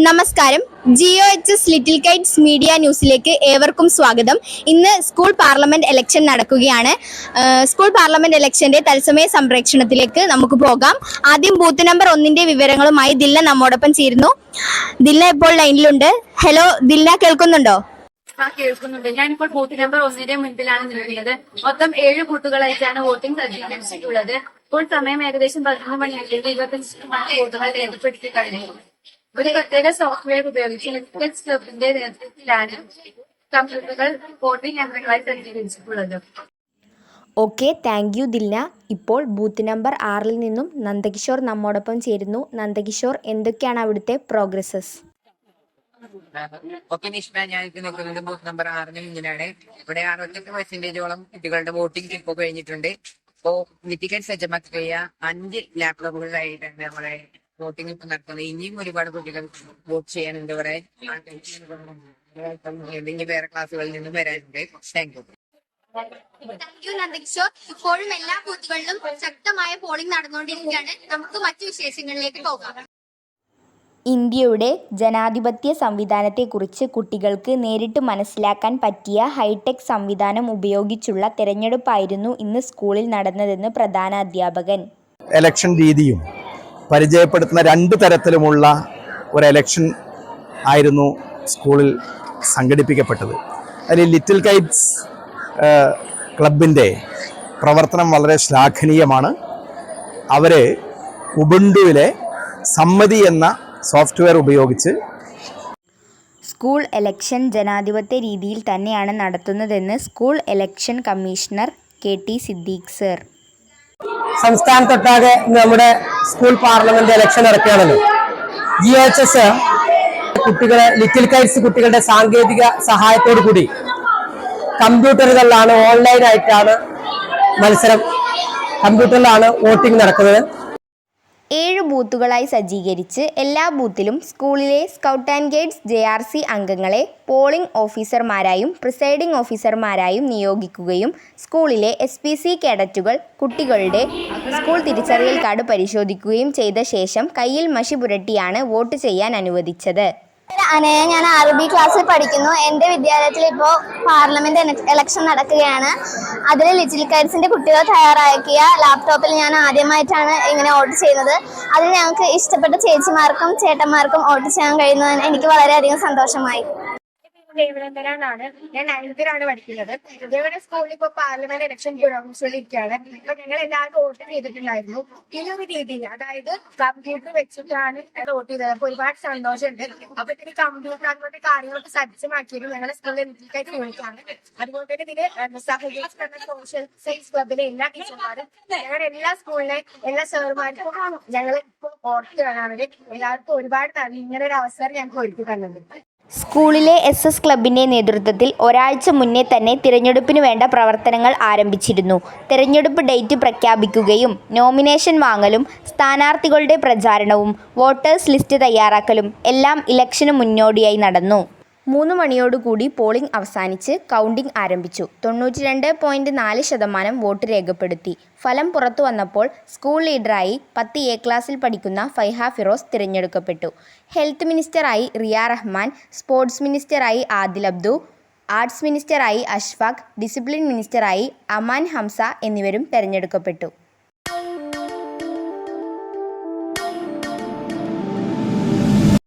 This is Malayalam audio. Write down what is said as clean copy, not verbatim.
നമസ്കാരം. GOHS ലിറ്റിൽ കൈറ്റ്സ് മീഡിയ ന്യൂസിലേക്ക് ഏവർക്കും സ്വാഗതം. ഇന്ന് സ്കൂൾ പാർലമെന്റ് ഇലക്ഷൻ നടക്കുകയാണ്. സ്കൂൾ പാർലമെന്റ് ഇലക്ഷന്റെ തത്സമയ സംപ്രേക്ഷണത്തിലേക്ക് നമുക്ക് പോകാം. ആദ്യം ബൂത്ത് നമ്പർ 1 വിവരങ്ങളുമായി ദില്ല നമ്മോടൊപ്പം ചേരുന്നു. ദില്ല ഇപ്പോൾ ലൈനിലുണ്ട്. ഹലോ ദില്ല, കേൾക്കുന്നുണ്ടോ? കേൾക്കുന്നുണ്ട്. ഞാനിപ്പോൾ ബൂത്ത് നമ്പർ 1 മുൻപിലാണ് നിൽക്കുന്നത്. മൊത്തം 7 ബൂത്തുകളായിട്ടാണ് വോട്ടിംഗ് സജ്ജീകരിച്ചിട്ടുള്ളത്. ഇപ്പോൾ സമയം ഏകദേശം 11 മണിയായിട്ട് 25 വോട്ടുകൾ രേഖപ്പെടുത്തി കഴിഞ്ഞു. ഒരു പ്രത്യേക സോഫ്റ്റ്വെയർ ഉപയോഗിച്ച് ലിറ്റിൽസ് ക്ലബിന്റെ നേതൃത്വത്തിലാണ് കമ്പ്യൂട്ടറുകൾ വോട്ടിംഗ് യന്ത്രങ്ങളായി സജ്ജീകരിച്ചിട്ടുള്ളത്. Okay, thank you Dilna. ഇപ്പോൾ ബൂത്ത് നമ്പർ 6 നിന്നും നന്ദകിഷോർ നമ്മോടൊപ്പം ചേരുന്നു. നന്ദകിഷോർ, എന്തൊക്കെയാണ് അവിടുത്തെ പ്രോഗ്രസസ്? ഓക്കെ നിഷ്മ, ഞാൻ നിൽക്കുന്നത് ബൂത്ത് നമ്പർ 6 മുന്നിലാണ്. ഇവിടെ 68% കുട്ടികളുടെ വോട്ടിംഗ് ഇപ്പോൾ കഴിഞ്ഞിട്ടുണ്ട്. ഇപ്പോ ലിറ്റിക്കറ്റ് സജ്ജമാക്കിയ 5 ലാപ്ടോപ്പുകളായിട്ടാണ് നമ്മുടെ വോട്ടിംഗ് ഇപ്പൊ നടക്കുന്നത്. ഇനിയും ഒരുപാട് കുട്ടികൾ വോട്ട് ചെയ്യാനുണ്ട്. ഇവിടെ ഇനി വേറെ ക്ലാസ്സുകളിൽ നിന്നും വരാനുണ്ട്. Thank you. Thank you Nandakishore. ഇപ്പോഴും എല്ലാ ബൂത്തുകളിലും ശക്തമായ പോളിംഗ് നടന്നുകൊണ്ടിരിക്കുകയാണ്. നമുക്ക് മറ്റു വിശേഷങ്ങളിലേക്ക് പോകാം. ഇന്ത്യയുടെ ജനാധിപത്യ സംവിധാനത്തെക്കുറിച്ച് കുട്ടികൾക്ക് നേരിട്ട് മനസ്സിലാക്കാൻ പറ്റിയ ഹൈടെക് സംവിധാനം ഉപയോഗിച്ചുള്ള തെരഞ്ഞെടുപ്പായിരുന്നു ഇന്ന് സ്കൂളിൽ നടന്നതെന്ന് പ്രധാന അധ്യാപകൻ. എലക്ഷൻ രീതിയും പരിചയപ്പെടുത്തുന്ന 2 തരത്തിലുമുള്ള ഒരു എലക്ഷൻ ആയിരുന്നു സ്കൂളിൽ സംഘടിപ്പിക്കപ്പെട്ടത്. അതിൽ ലിറ്റിൽ കൈറ്റ്സ് ക്ലബിൻ്റെ പ്രവർത്തനം വളരെ ശ്ലാഘനീയമാണ്. അവർ ഉബുണ്ടുവിലെ സമ്മതി എന്ന സോഫ്റ്റ്വെയർ ഉപയോഗിച്ച് സ്കൂൾ ഇലക്ഷൻ ജനാധിപത്യ രീതിയിൽ തന്നെയാണ് നടത്തുന്നതെന്ന് school election commissioner KT Siddique sir. സംസ്ഥാനത്തൊട്ടാകെ നമ്മുടെ സ്കൂൾ പാർലമെന്റ് ഇലക്ഷൻ നടക്കുകയാണല്ലോ. GOHS കുട്ടികളെ, ലിറ്റിൽ കൈറ്റ്സ് കുട്ടികളുടെ സാങ്കേതിക സഹായത്തോടു കൂടി കമ്പ്യൂട്ടറുകളിലാണ്, ഓൺലൈനായിട്ടാണ് മത്സരം, കമ്പ്യൂട്ടറിലാണ് വോട്ടിംഗ് നടക്കുന്നത്. 7 ബൂത്തുകളായി സജ്ജീകരിച്ച് എല്ലാ ബൂത്തിലും സ്കൂളിലെ സ്കൗട്ട് ആൻഡ് ഗൈഡ്സ് JRC അംഗങ്ങളെ പോളിംഗ് ഓഫീസർമാരായും പ്രിസൈഡിംഗ് ഓഫീസർമാരായും നിയോഗിക്കുകയും സ്കൂളിലെ SPC കേഡറ്റുകൾ കുട്ടികളുടെ സ്കൂൾ തിരിച്ചറിയൽ കാർഡ് പരിശോധിക്കുകയും ചെയ്ത ശേഷം കയ്യിൽ മഷി പുരട്ടിയാണ് വോട്ട് ചെയ്യാൻ അനുവദിച്ചത്. അനയ, ഞാൻ RB ക്ലാസ്സിൽ പഠിക്കുന്നു. എൻ്റെ വിദ്യാലയത്തിൽ ഇപ്പോൾ പാർലമെന്റ് ഇലക്ഷൻ നടക്കുകയാണ്. അതിൽ ലിറ്റിൽ കൈറ്റ്സിന്റെ കുട്ടികൾ തയ്യാറാക്കിയ ലാപ്ടോപ്പിൽ ഞാൻ ആദ്യമായിട്ടാണ് ഇങ്ങനെ വോട്ട് ചെയ്യുന്നത്. അതിൽ ഞങ്ങൾക്ക് ഇഷ്ടപ്പെട്ട ചേച്ചിമാർക്കും ചേട്ടന്മാർക്കും വോട്ട് ചെയ്യാൻ കഴിയുന്നതിന് എനിക്ക് വളരെയധികം സന്തോഷമായി. ദേവനന്ദനാണ്. ഞാൻ 9th പഠിക്കുന്നത്. ഇതേപോലെ സ്കൂളിൽ ഇപ്പൊ പാർലമെന്റ് ഇലക്ഷൻ പുരോഗമിച്ചുകൊണ്ടിരിക്കുകയാണ്. ഇപ്പൊ ഞങ്ങൾ എല്ലാവരും വോട്ട് ചെയ്തിട്ടുണ്ടായിരുന്നു. ഈ ഒരു രീതിയിൽ, അതായത് കമ്പ്യൂട്ടർ വെച്ചിട്ടാണ് വോട്ട് ചെയ്തത്. അപ്പൊ ഒരുപാട് സന്തോഷമുണ്ട്. അപ്പൊ ഇതിന് കമ്പ്യൂട്ടർ അതുപോലെ കാര്യങ്ങളൊക്കെ സജ്ജമാക്കിയത് ഞങ്ങളുടെ സ്കൂളിലെ ലിറ്റിൽ യൂണിറ്റാണ്. അതുപോലെ തന്നെ ഇതിന് സഹകരിച്ച് സോഷ്യൽ സയൻസ് ക്ലബിലെ എല്ലാ ടീച്ചർമാരും, ഞങ്ങളുടെ എല്ലാ സ്കൂളിലെ എല്ലാ സാറുമാർക്കും ഞങ്ങൾ ഇപ്പോൾ വോട്ട് കാണാറുണ്ട്. എല്ലാവർക്കും ഒരുപാട് നന്ദി. ഇങ്ങനെ ഒരു അവസരം ഞങ്ങൾക്ക് ഒരുക്കി തന്നത്. സ്കൂളിലെ SS ക്ലബിൻ്റെ നേതൃത്വത്തിൽ ഒരാഴ്ച മുന്നേ തന്നെ തിരഞ്ഞെടുപ്പിന് വേണ്ട പ്രവർത്തനങ്ങൾ ആരംഭിച്ചിരുന്നു. തിരഞ്ഞെടുപ്പ് ഡേറ്റ് പ്രഖ്യാപിക്കുകയും നോമിനേഷൻ വാങ്ങലും സ്ഥാനാർത്ഥികളുടെ പ്രചാരണവും വോട്ടേഴ്സ് ലിസ്റ്റ് തയ്യാറാക്കലും എല്ലാം ഇലക്ഷന് മുന്നോടിയായി നടന്നു. 3 മണിയോടുകൂടി പോളിംഗ് അവസാനിച്ച് കൗണ്ടിംഗ് ആരംഭിച്ചു. 92.4% വോട്ട് രേഖപ്പെടുത്തി. ഫലം പുറത്തു വന്നപ്പോൾ സ്കൂൾ ലീഡറായി 10A ക്ലാസ്സിൽ പഠിക്കുന്ന ഫൈഹ ഫിറോസ് തിരഞ്ഞെടുക്കപ്പെട്ടു. ഹെൽത്ത് മിനിസ്റ്ററായി റിയ റഹ്മാൻ, സ്പോർട്സ് മിനിസ്റ്ററായി ആദിൽ അബ്ദു, ആർട്സ് മിനിസ്റ്ററായി അഷ്ഫാഖ്, ഡിസിപ്ലിൻ മിനിസ്റ്ററായി അമാൻ ഹംസ എന്നിവരും തെരഞ്ഞെടുക്കപ്പെട്ടു.